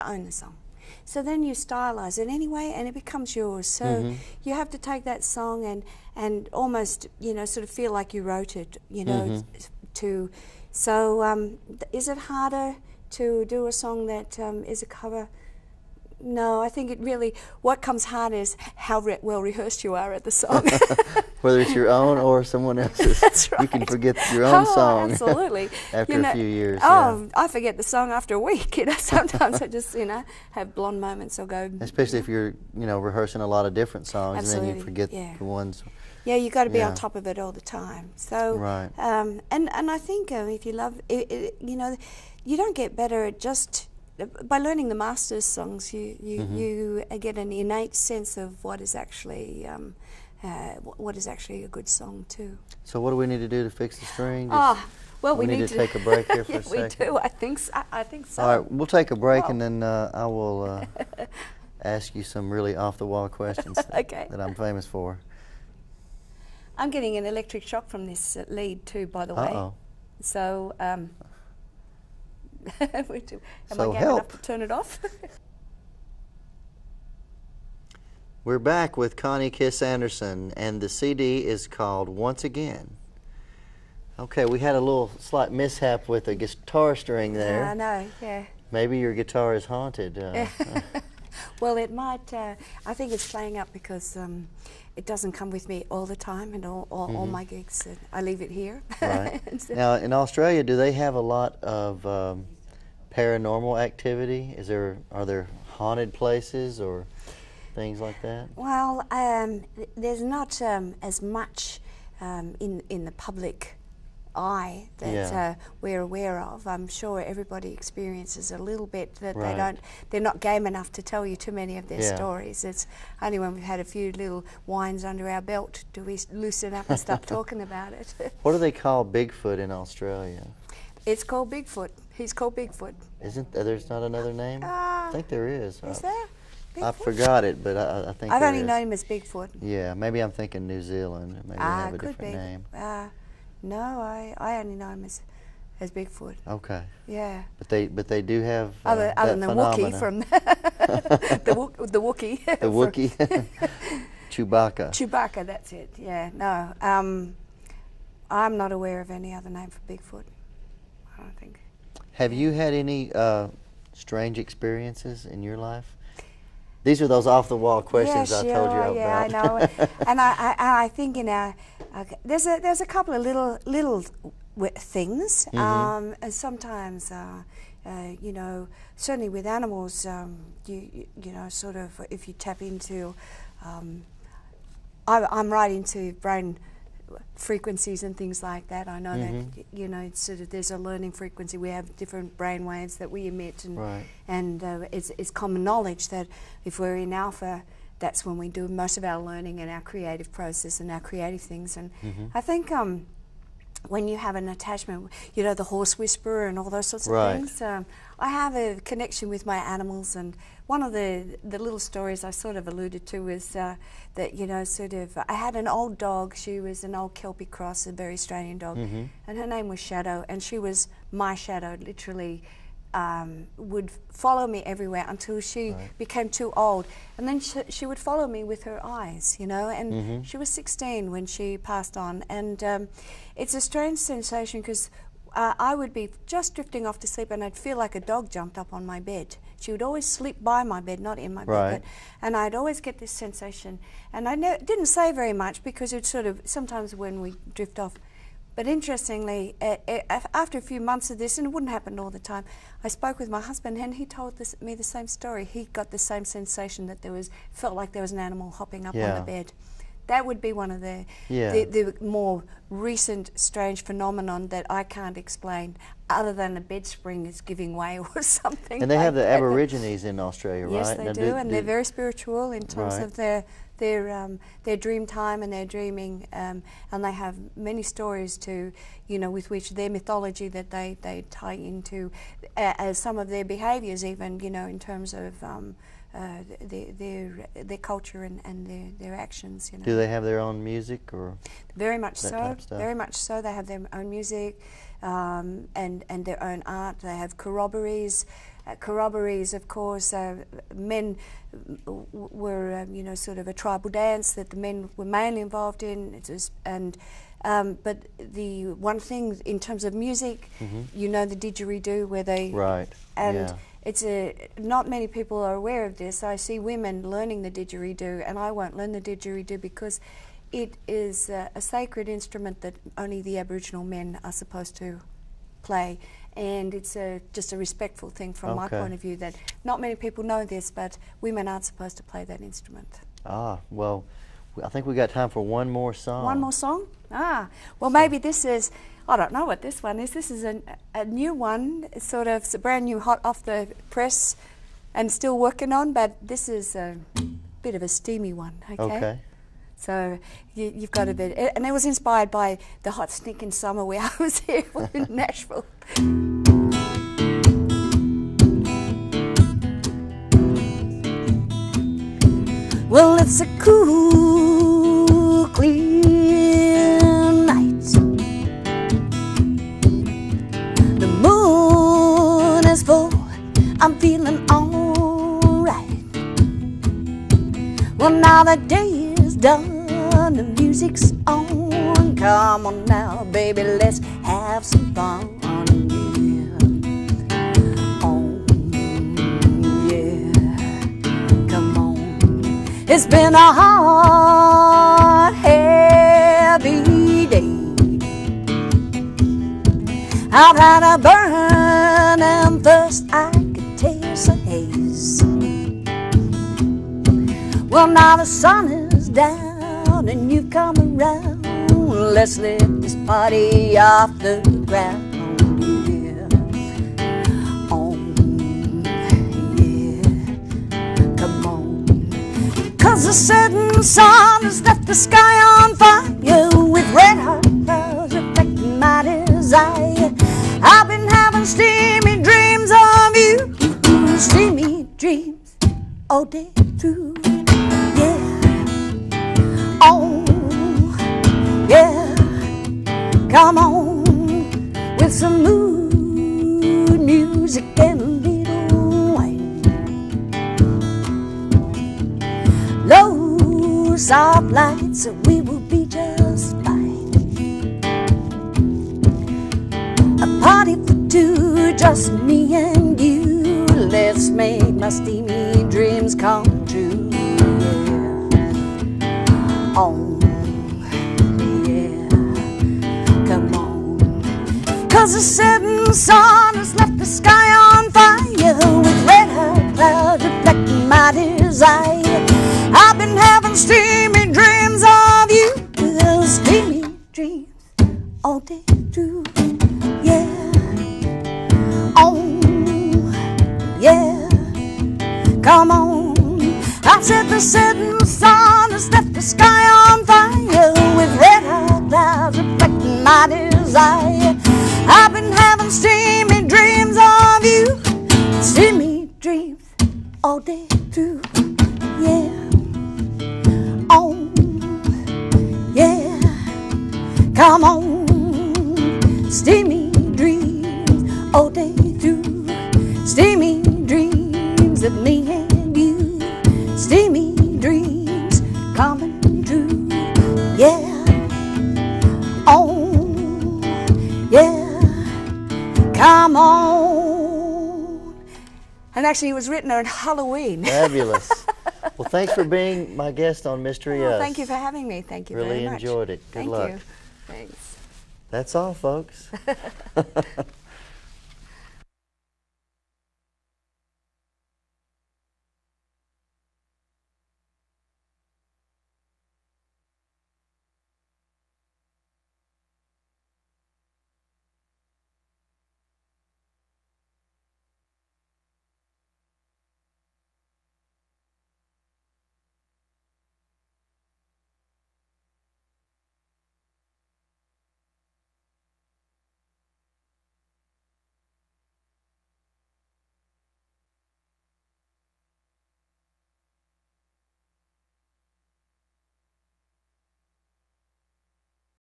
own the song. So then you stylize it anyway, and it becomes yours. So you have to take that song and almost, you know, sort of feel like you wrote it, you know, so is it harder to do a song that is a cover? No, I think it really, what comes hard is how well rehearsed you are at the song. Whether it's your own or someone else's. That's right. You can forget your own song. Absolutely. After a few years. Oh, I forget the song after a week. You know, sometimes I just, you know, have blonde moments or go. Especially if you're, you know, rehearsing a lot of different songs. Absolutely. And then you forget the ones. Yeah, you got to be on top of it all the time. So, right. And I think if you love, you know, you don't get better at just by learning the masters songs. You get an innate sense of what is actually a good song too. So what do we need to do to fix the string? Well, we need to take a break here for a second. We do. I think so. I think so. All right, we'll take a break and then I will ask you some really off-the-wall questions that I'm famous for. I'm getting an electric shock from this lead too, by the way. So, am I game enough to turn it off? We're back with Connie Kis Andersen, and the CD is called Once Again. Okay, we had a little slight mishap with a guitar string there. I know, yeah. Maybe your guitar is haunted. Well, it might. I think it's playing up because it doesn't come with me all the time, and all my gigs. I leave it here. Right. Now, in Australia, do they have a lot of paranormal activity? Are there haunted places or things like that? Well, there's not as much in the public eye that we're aware of. I'm sure everybody experiences a little bit that they're not game enough to tell you too many of their stories. It's only when we've had a few little wines under our belt do we loosen up and start talking about it. What do they call Bigfoot in Australia? It's called Bigfoot. He's called Bigfoot. Isn't there's not another name? I think there is. Is there? Bigfoot? I forgot it, but I think I've only known him as Bigfoot. Yeah, maybe I'm thinking New Zealand. Maybe they have a different name. No, I only know him as Bigfoot. Okay. Yeah. But they do have other than the Wookiee from the Wookiee. The Wookiee. Chewbacca. Chewbacca, that's it. Yeah. No. I'm not aware of any other name for Bigfoot. I don't think. Have you had any strange experiences in your life? These are those off-the-wall questions I told you about. Yeah, I know. And I think in our there's a couple of little things, and sometimes you know, certainly with animals, you know, sort of if you tap into, I'm right into brain frequencies and things like that. I know that, you know, it's sort of, there's a learning frequency. We have different brain waves that we emit, and it's common knowledge that if we're in alpha, that's when we do most of our learning and our creative process and our creative things. And I think when you have an attachment, you know, the horse whisperer and all those sorts of things, I have a connection with my animals. And one of the little stories I sort of alluded to is that, you know, sort of, I had an old dog. She was an old Kelpie cross, a very Australian dog, and her name was Shadow, and she was my shadow, literally. Would follow me everywhere until she became too old, and then she would follow me with her eyes, you know, and she was 16 when she passed on, and it's a strange sensation because I would be just drifting off to sleep and I'd feel like a dog jumped up on my bed. She would always sleep by my bed, not in my bed, and I'd always get this sensation, and I didn't say very much because it sort of, sometimes when we drift off. But interestingly, after a few months of this, and it wouldn't happen all the time, I spoke with my husband, and he told me the same story. He got the same sensation that felt like there was an animal hopping up on the bed. That would be one of the more recent strange phenomenon that I can't explain, other than a bed spring is giving way or something. And they have the Aborigines in Australia, right? Yes, they do, and they're very spiritual in terms of their dream time and their dreaming, and they have many stories to, you know, with which their mythology that they tie into as some of their behaviours, even, you know, in terms of their culture and their actions. You know. Do they have their own music or? Very much so. Very much so. They have their own music and their own art. They have corroborees. corroborees, of course, men were, you know, sort of a tribal dance that the men were mainly involved in. It was, and but the one thing in terms of music, you know, the didgeridoo, where they and it's not many people are aware of this. I see women learning the didgeridoo, and I won't learn the didgeridoo because it is a sacred instrument that only the Aboriginal men are supposed to play, and it's just a respectful thing from my point of view, that not many people know this, but women aren't supposed to play that instrument. Ah, well, I think we got time for one more song. One more song? Ah, well, maybe this is, I don't know what this one is. This is a new one. It's sort of, it's a brand new, hot off the press and still working on, but this is a bit of a steamy one, okay? So you've got a bit, and it was inspired by the hot stinking summer where I was here in Nashville. Well, it's a cool, clear night. The moon is full, I'm feeling alright. Well, now the day is done, the music's on. Come on now, baby, let's have some fun. It's been a hard, heavy day. I've had a burning thirst, I could taste the haze. Well, now the sun is down and you've come around. Let's lift this party off the ground. The setting sun has left the sky on fire with red hot clouds reflecting my desire. I've been having steamy dreams of you, steamy dreams all day through. Yeah, oh yeah, come on with some mood music and a little wine. Low soft lights, we will be just fine. A party for two, just me and you. Let's make my steamy dreams come true. Yeah. Oh, yeah, come on. 'Cause the setting sun has left the sky on fire with red hot clouds reflecting my desire. I've been having steamy dreams of you, steamy dreams all day through. Yeah, oh yeah, come on. I said the setting sun has left the sky on fire with red hot clouds reflecting my desire. I've been having steamy dreams of you, steamy dreams all day through. Yeah. Oh, yeah, come on, steamy dreams all day through, steamy dreams of me and you, steamy dreams coming true, yeah, oh, yeah, come on. And actually it was written on Halloween. Fabulous. Well, thanks for being my guest on Mystery Us. Thank you for having me. Thank you very much. Really enjoyed it. Good luck. Thank you. Thanks. That's all, folks.